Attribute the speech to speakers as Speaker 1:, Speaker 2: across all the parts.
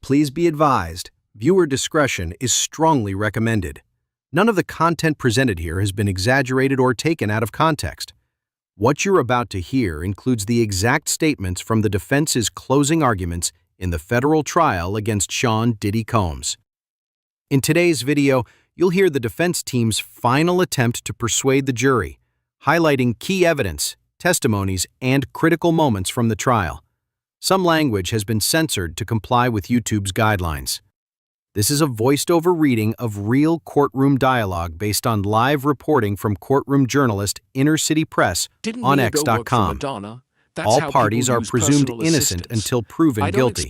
Speaker 1: Please be advised, viewer discretion is strongly recommended. None of the content presented here has been exaggerated or taken out of context. What you're about to hear includes the exact statements from the defense's closing arguments in the federal trial against Sean "Diddy" Combs. In today's video, you'll hear the defense team's final attempt to persuade the jury, highlighting key evidence, testimonies, and critical moments from the trial. Some language has been censored to comply with YouTube's guidelines. This is a voiced-over reading of real courtroom dialogue based on live reporting from courtroom journalist Inner City Press on X.com. All parties are presumed innocent until proven guilty.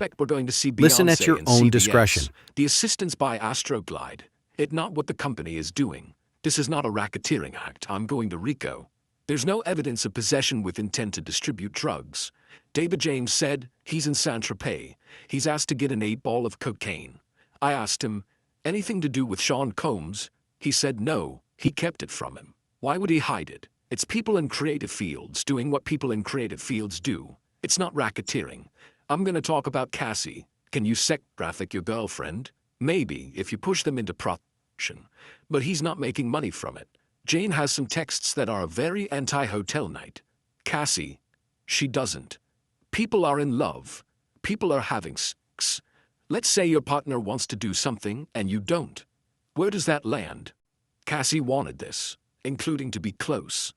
Speaker 1: Listen at your own discretion.
Speaker 2: The assistants buy Astroglide. It's not what the company is doing. This is not a racketeering act. I'm going to RICO. There's no evidence of possession with intent to distribute drugs. David James said he's in Saint-Tropez. He's asked to get an 8-ball of cocaine. I asked him, anything to do with Sean Combs? He said no, he kept it from him. Why would he hide it? It's people in creative fields doing what people in creative fields do. It's not racketeering. I'm gonna talk about Cassie. Can you sex traffic your girlfriend? Maybe, if you push them into prostitution. But he's not making money from it. Jane has some texts that are very anti-hotel night. Cassie, she doesn't. People are in love. People are having sex. Let's say your partner wants to do something and you don't. Where does that land? Cassie wanted this, including to be close.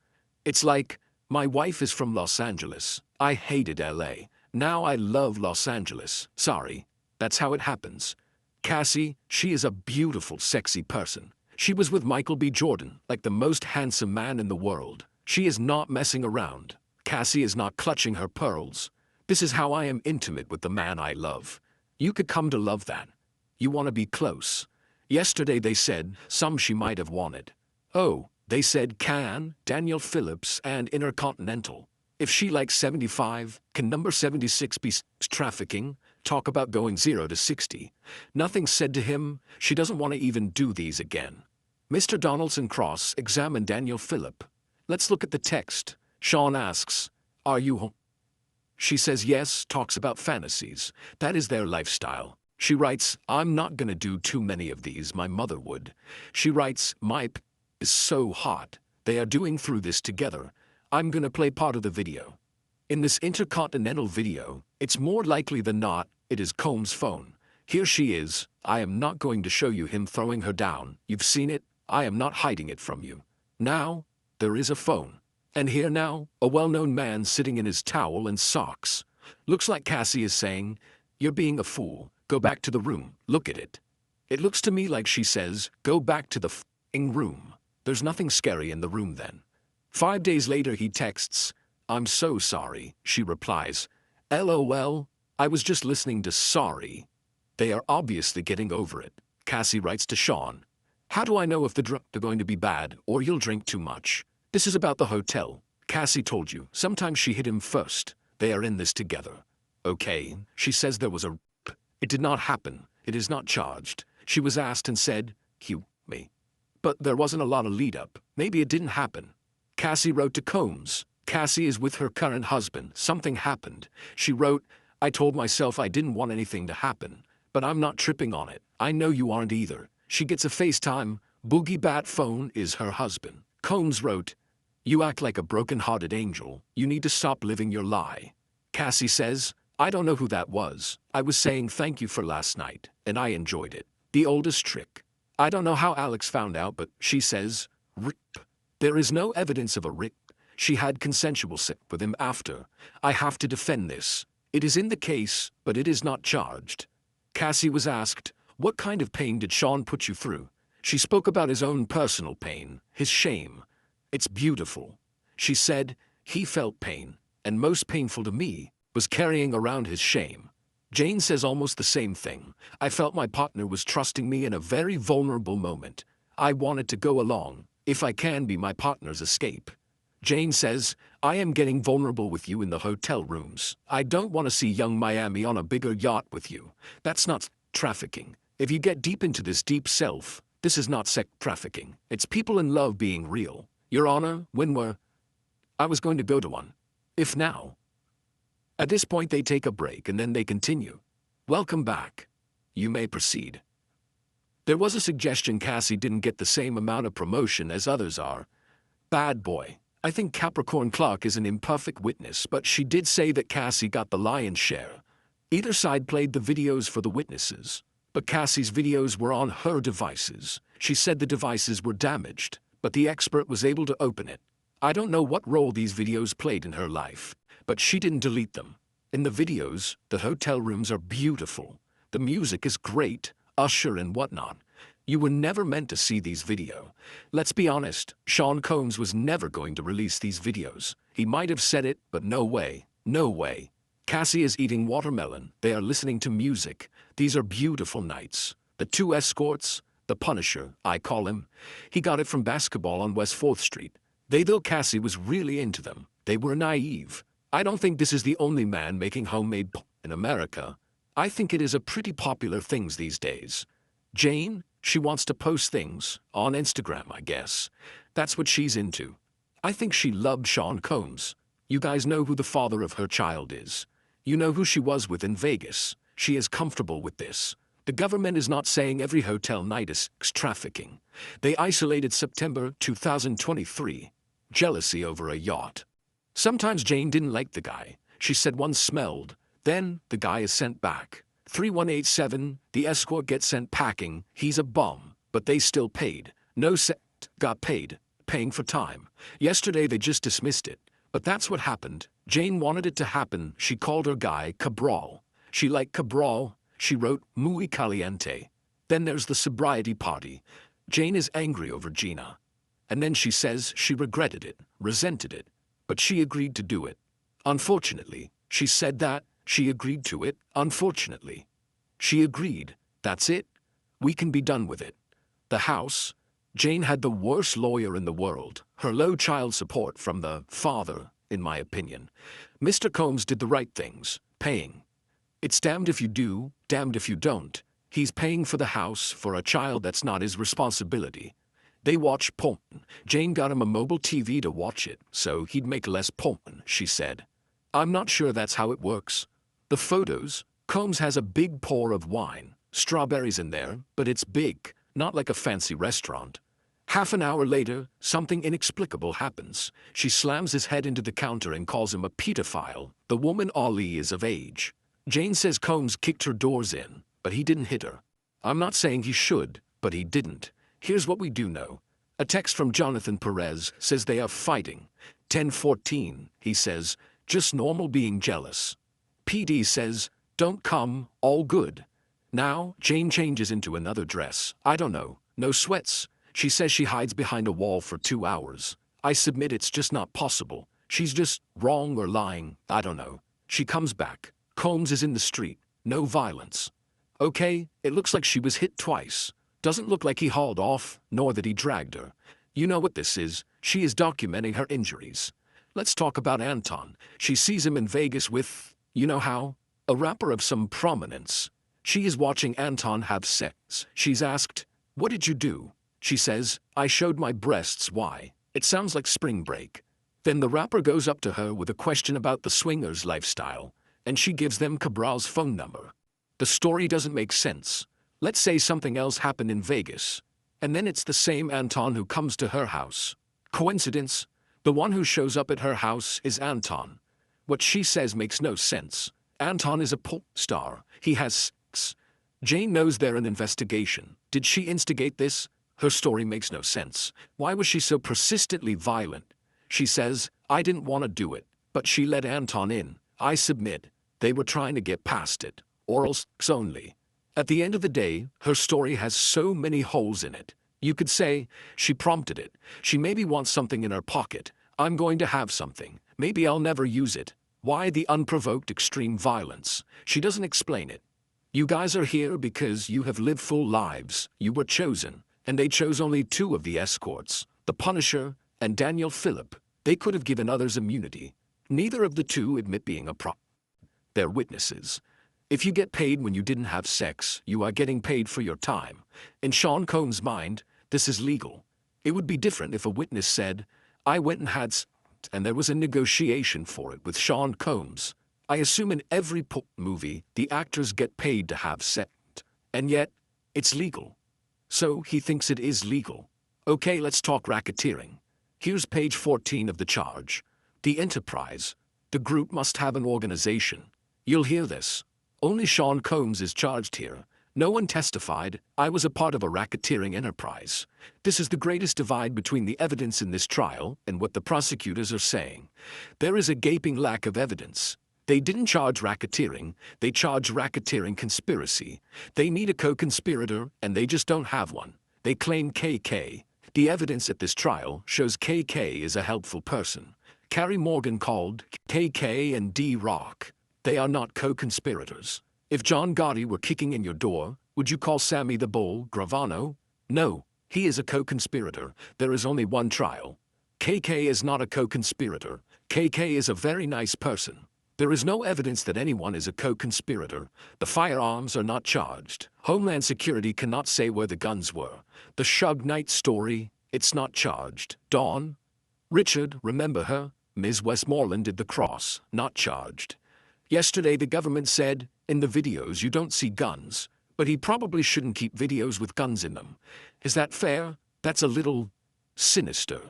Speaker 2: It's like, my wife is from Los Angeles. I hated LA. Now I love Los Angeles. Sorry, that's how it happens. Cassie, she is a beautiful, sexy person. She was with Michael B. Jordan, like the most handsome man in the world. She is not messing around. Cassie is not clutching her pearls. This is how I am intimate with the man I love. You could come to love that. You want to be close. Yesterday they said some she might have wanted. Oh, they said Can, Daniel Phillips, and Intercontinental. If she likes 75, can number 76 be trafficking? Talk about going 0 to 60. Nothing said to him. She doesn't want to even do these again. Mr. Donaldson cross-examined Daniel Phillip. Let's look at the text. Sean asks, are you home? She says yes, talks about fantasies. That is their lifestyle. She writes, I'm not gonna do too many of these, my mother would. She writes, my p is so hot. They are doing through this together. I'm gonna play part of the video. In this Intercontinental video, it's more likely than not, it is Combs' phone. Here she is. I am not going to show you him throwing her down. You've seen it. I am not hiding it from you. Now, there is a phone. And here now, a well-known man sitting in his towel and socks. Looks like Cassie is saying, you're being a fool. Go back to the room. Look at it. It looks to me like she says, go back to the f***ing room. There's nothing scary in the room then. 5 days later he texts, I'm so sorry, she replies. LOL, I was just listening to sorry. They are obviously getting over it. Cassie writes to Sean, how do I know if the drugs are going to be bad or you'll drink too much? This is about the hotel. Cassie told you, sometimes she hit him first. They are in this together. Okay, she says there was a rape. It did not happen. It is not charged. She was asked and said, "Cue me." But there wasn't a lot of lead up. Maybe it didn't happen. Cassie wrote to Combs. Cassie is with her current husband. Something happened. She wrote, I told myself I didn't want anything to happen, but I'm not tripping on it. I know you aren't either. She gets a FaceTime. Boogie Bat phone is her husband. Combs wrote, you act like a broken-hearted angel. You need to stop living your lie. Cassie says, I don't know who that was. I was saying thank you for last night, and I enjoyed it. The oldest trick. I don't know how Alex found out, but she says, rip. There is no evidence of a rip. She had consensual sex with him after. I have to defend this. It is in the case, but it is not charged. Cassie was asked, what kind of pain did Sean put you through? She spoke about his own personal pain, his shame. It's beautiful. She said, he felt pain, and most painful to me was carrying around his shame. Jane says almost the same thing. I felt my partner was trusting me in a very vulnerable moment. I wanted to go along, if I can be my partner's escape. Jane says, I am getting vulnerable with you in the hotel rooms. I don't want to see young Miami on a bigger yacht with you. That's not trafficking. If you get deep into this deep self, this is not sex trafficking. It's people in love being real. Your Honor, when were... I was going to go to one. If now. At this point they take a break and then they continue. Welcome back. You may proceed. There was a suggestion Cassie didn't get the same amount of promotion as others are. Bad boy. I think Capricorn Clark is an imperfect witness, but she did say that Cassie got the lion's share. Either side played the videos for the witnesses, but Cassie's videos were on her devices. She said the devices were damaged, but the expert was able to open it. I don't know what role these videos played in her life, but she didn't delete them. In the videos, the hotel rooms are beautiful. The music is great, Usher and whatnot. You were never meant to see these videos. Let's be honest, Sean Combs was never going to release these videos. He might have said it, but no way, no way. Cassie is eating watermelon. They are listening to music. These are beautiful nights. The two escorts, the Punisher, I call him. He got it from basketball on West 4th Street. Though Cassie was really into them. They were naive. I don't think this is the only man making homemade p in America. I think it is a pretty popular thing these days. Jane, she wants to post things on Instagram, I guess. That's what she's into. I think she loved Sean Combs. You guys know who the father of her child is. You know who she was with in Vegas. She is comfortable with this. The government is not saying every hotel night is trafficking. They isolated September 2023. Jealousy over a yacht. Sometimes Jane didn't like the guy. She said one smelled. Then the guy is sent back. 3187, the escort gets sent packing. He's a bum, but they still paid. No set, got paid. Paying for time. Yesterday they just dismissed it. But that's what happened. Jane wanted it to happen. She called her guy Cabral. She liked Cabral. She wrote muy caliente. Then there's the sobriety party. Jane is angry over Gina. And then she says she regretted it, resented it. But she agreed to do it. Unfortunately, she said that. She agreed to it, unfortunately. She agreed. That's it. We can be done with it. The house. Jane had the worst lawyer in the world. Her low child support from the father, in my opinion. Mr. Combs did the right things, paying. It's damned if you do, damned if you don't. He's paying for the house for a child that's not his responsibility. They watch porn. Jane got him a mobile TV to watch it, so he'd make less porn, she said. I'm not sure that's how it works. The photos, Combs has a big pour of wine, strawberries in there, but it's big, not like a fancy restaurant. Half an hour later, something inexplicable happens. She slams his head into the counter and calls him a pedophile. The woman Ali is of age. Jane says Combs kicked her doors in, but he didn't hit her. I'm not saying he should, but he didn't. Here's what we do know. A text from Jonathan Perez says they are fighting. 10:14, he says, just normal being jealous. PD says, don't come, all good. Now, Jane changes into another dress. I don't know, no sweats. She says she hides behind a wall for 2 hours. I submit it's just not possible. She's just wrong or lying, I don't know. She comes back. Combs is in the street. No violence. Okay, it looks like she was hit twice. Doesn't look like he hauled off, nor that he dragged her. You know what this is. She is documenting her injuries. Let's talk about Anton. She sees him in Vegas with, you know how? A rapper of some prominence. She is watching Anton have sex. She's asked, what did you do? She says, I showed my breasts. Why? It sounds like spring break. Then the rapper goes up to her with a question about the swingers' lifestyle, and she gives them Cabral's phone number. The story doesn't make sense. Let's say something else happened in Vegas, and then it's the same Anton who comes to her house. Coincidence? The one who shows up at her house is Anton. What she says makes no sense. Anton is a pop star. He has sex. Jane knows they're an investigation. Did she instigate this? Her story makes no sense. Why was she so persistently violent? She says, I didn't want to do it, but she let Anton in. I submit. They were trying to get past it. Oral sex only. At the end of the day, her story has so many holes in it. You could say, she prompted it. She maybe wants something in her pocket. I'm going to have something. Maybe I'll never use it. Why the unprovoked extreme violence? She doesn't explain it. You guys are here because you have lived full lives. You were chosen. And they chose only 2 of the escorts, the Punisher and Daniel Phillip. They could have given others immunity. Neither of the 2 admit being a prop. They're witnesses. If you get paid when you didn't have sex, you are getting paid for your time. In Sean Combs' mind, this is legal. It would be different if a witness said, I went and had sex, and there was a negotiation for it with Sean Combs. I assume in every movie, the actors get paid to have sex. And yet, it's legal. So he thinks it is legal. Okay, let's talk racketeering. Here's page 14 of the charge. The enterprise. The group must have an organization. You'll hear this. Only Sean Combs is charged here. No one testified. I was a part of a racketeering enterprise. This is the greatest divide between the evidence in this trial and what the prosecutors are saying. There is a gaping lack of evidence. They didn't charge racketeering, they charged racketeering conspiracy. They need a co-conspirator, and they just don't have one. They claim KK. The evidence at this trial shows KK is a helpful person. Carrie Morgan called KK and D-Rock. They are not co-conspirators. If John Gotti were kicking in your door, would you call Sammy the Bull Gravano? No, he is a co-conspirator. There is only one trial. KK is not a co-conspirator. KK is a very nice person. There is no evidence that anyone is a co-conspirator. The firearms are not charged. Homeland Security cannot say where the guns were. The Suge Knight story, it's not charged. Dawn? Richard, remember her? Ms. Westmoreland did the cross, not charged. Yesterday the government said, in the videos you don't see guns, but he probably shouldn't keep videos with guns in them. Is that fair? That's a little sinister.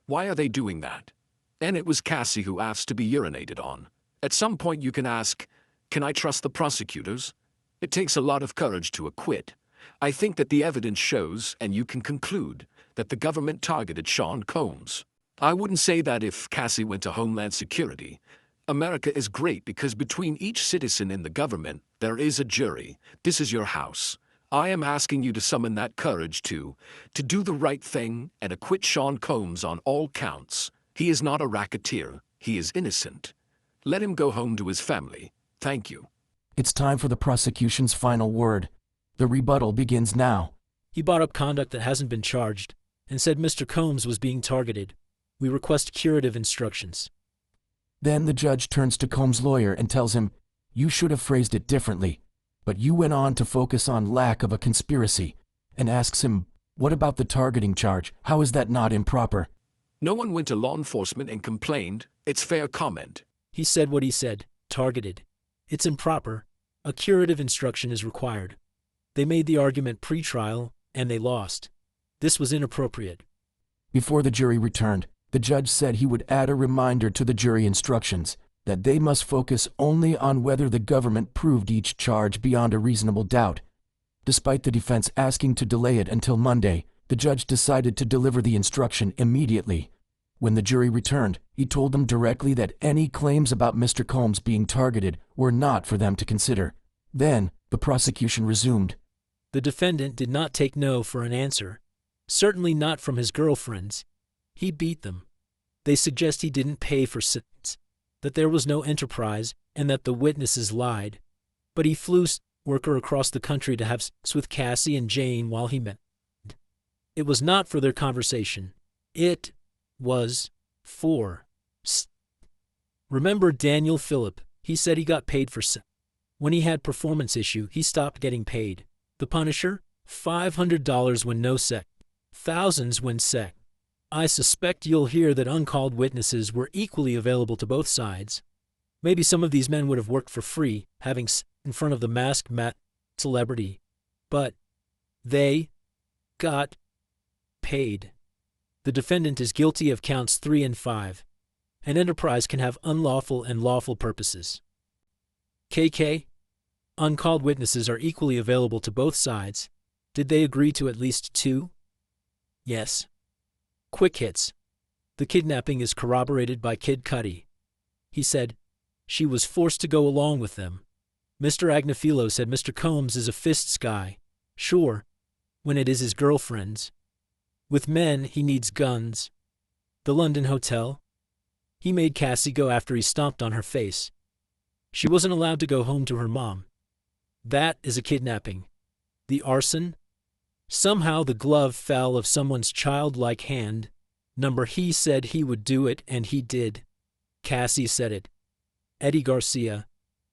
Speaker 2: Why are they doing that? And it was Cassie who asked to be urinated on. At some point you can ask, can I trust the prosecutors? It takes a lot of courage to acquit. I think that the evidence shows, and you can conclude, that the government targeted Sean Combs. I wouldn't say that if Cassie went to Homeland Security. America is great because between each citizen and the government, there is a jury. This is your house. I am asking you to summon that courage to do the right thing and acquit Sean Combs on all counts. He is not a racketeer. He is innocent. Let him go home to his family. Thank you.
Speaker 3: It's time for the prosecution's final word. The rebuttal begins now.
Speaker 4: He brought up conduct that hasn't been charged and said Mr. Combs was being targeted. We request curative instructions.
Speaker 3: Then the judge turns to Combs' lawyer and tells him, you should have phrased it differently, but you went on to focus on lack of a conspiracy, and asks him, what about the targeting charge? How is that not improper?
Speaker 2: No one went to law enforcement and complained. It's fair comment.
Speaker 4: He said what he said, targeted. It's improper. A curative instruction is required. They made the argument pre-trial, and they lost. This was inappropriate.
Speaker 3: Before the jury returned, the judge said he would add a reminder to the jury instructions that they must focus only on whether the government proved each charge beyond a reasonable doubt. Despite the defense asking to delay it until Monday, the judge decided to deliver the instruction immediately. When the jury returned, he told them directly that any claims about Mr. Combs being targeted were not for them to consider. Then, the prosecution resumed.
Speaker 4: The defendant did not take no for an answer. Certainly not from his girlfriends. He beat them. They suggest he didn't pay for sentence, that there was no enterprise, and that the witnesses lied. But he flew worker across the country to have sex with Cassie and Jane while he met. It was not for their conversation. It was for Remember Daniel Phillip? He said he got paid for sex. When he had performance issue, he stopped getting paid. The Punisher? $500 when no sex. Thousands when sex. I suspect you'll hear that uncalled witnesses were equally available to both sides. Maybe some of these men would have worked for free, having sex in front of the masked celebrity. But they got paid. The defendant is guilty of counts 3 and 5. An enterprise can have unlawful and lawful purposes. KK? Uncalled witnesses are equally available to both sides. Did they agree to at least 2? Yes. Quick hits. The kidnapping is corroborated by Kid Cudi. He said, she was forced to go along with them. Mr. Agnifilo said Mr. Combs is a fists guy. Sure, when it is his girlfriend's. With men, he needs guns. The London hotel. He made Cassie go after he stomped on her face. She wasn't allowed to go home to her mom. That is a kidnapping. The arson? Somehow the glove fell of someone's childlike hand. He said he would do it, and he did. Cassie said it. Eddie Garcia.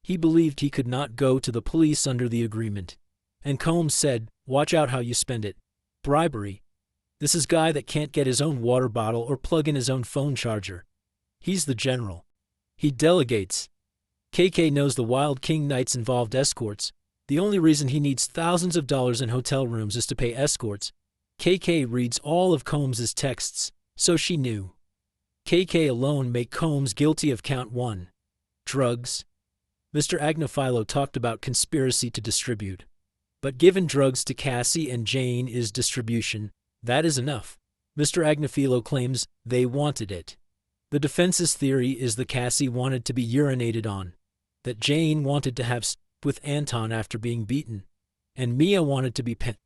Speaker 4: He believed he could not go to the police under the agreement. And Combs said, watch out how you spend it. Bribery. This is guy that can't get his own water bottle or plug in his own phone charger. He's the general. He delegates. KK knows the Wild King Knights involved escorts. The only reason he needs thousands of dollars in hotel rooms is to pay escorts. KK reads all of Combs's texts, so she knew. KK alone made Combs guilty of count 1. Drugs. Mr. Agnifilo talked about conspiracy to distribute. But given drugs to Cassie and Jane is distribution, that is enough. Mr. Agnifilo claims they wanted it. The defense's theory is that Cassie wanted to be urinated on, that Jane wanted to have sex with Anton after being beaten, and Mia wanted to be petted.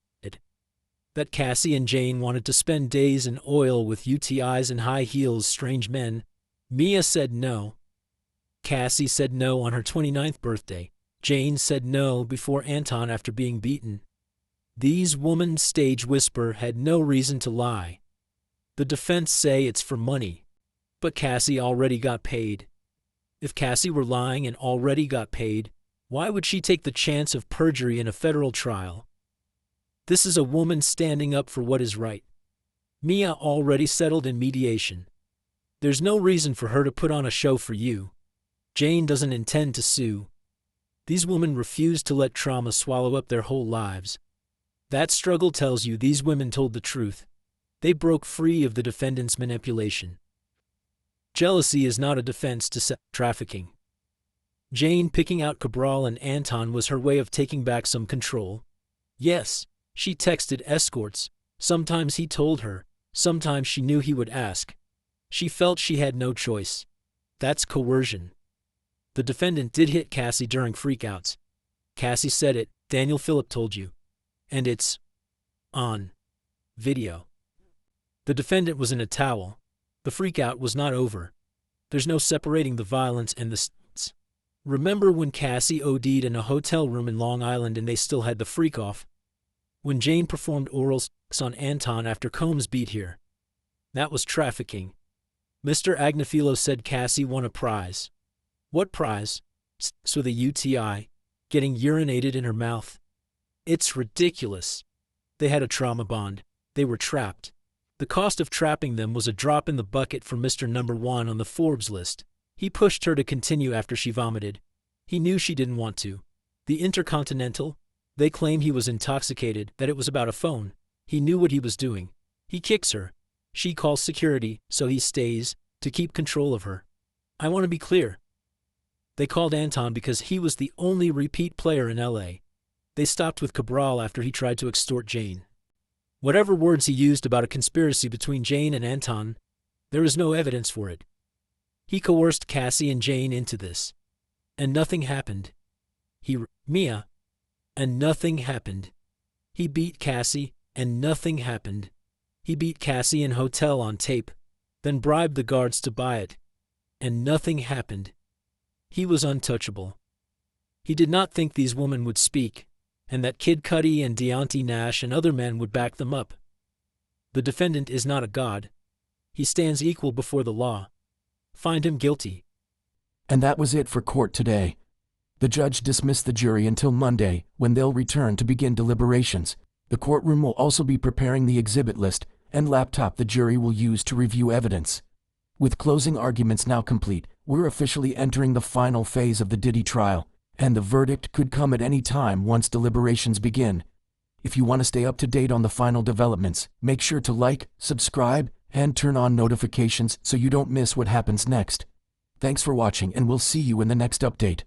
Speaker 4: That Cassie and Jane wanted to spend days in oil with UTIs and high heels strange men. Mia said no. Cassie said no on her 29th birthday. Jane said no before Anton after being beaten. These women, stage whisper, had no reason to lie. The defense say it's for money. But Cassie already got paid. If Cassie were lying and already got paid, why would she take the chance of perjury in a federal trial? This is a woman standing up for what is right. Mia already settled in mediation. There's no reason for her to put on a show for you. Jane doesn't intend to sue. These women refuse to let trauma swallow up their whole lives. That struggle tells you these women told the truth. They broke free of the defendant's manipulation. Jealousy is not a defense to sex trafficking. Jane picking out Cabral and Anton was her way of taking back some control. Yes, she texted escorts. Sometimes he told her. Sometimes she knew he would ask. She felt she had no choice. That's coercion. The defendant did hit Cassie during freakouts. Cassie said it, Daniel Phillip told you. And it's on video. The defendant was in a towel. The freakout was not over. There's no separating the violence and the stunts. Remember when Cassie OD'd in a hotel room in Long Island and they still had the freak-off? When Jane performed oral sex on Anton after Combs beat here? That was trafficking. Mr. Agnifilo said Cassie won a prize. What prize? Sex with a UTI, getting urinated in her mouth. It's ridiculous. They had a trauma bond. They were trapped. The cost of trapping them was a drop in the bucket for Mr. Number 1 on the Forbes list. He pushed her to continue after she vomited. He knew she didn't want to. The Intercontinental? They claim he was intoxicated, that it was about a phone. He knew what he was doing. He kicks her. She calls security, so he stays, to keep control of her. I want to be clear. They called Anton because he was the only repeat player in LA. They stopped with Cabral after he tried to extort Jane. Whatever words he used about a conspiracy between Jane and Anton, there is no evidence for it. He coerced Cassie and Jane into this. And nothing happened. Mia. And nothing happened. He beat Cassie, and nothing happened. He beat Cassie in hotel on tape, then bribed the guards to buy it. And nothing happened. He was untouchable. He did not think these women would speak, and that Kid Cudi and Deontay Nash and other men would back them up. The defendant is not a god. He stands equal before the law. Find him guilty.
Speaker 3: And that was it for court today. The judge dismissed the jury until Monday, when they'll return to begin deliberations. The courtroom will also be preparing the exhibit list and laptop the jury will use to review evidence. With closing arguments now complete, we're officially entering the final phase of the Diddy trial, and the verdict could come at any time once deliberations begin. If you want to stay up to date on the final developments, make sure to like, subscribe, and turn on notifications so you don't miss what happens next. Thanks for watching, and we'll see you in the next update.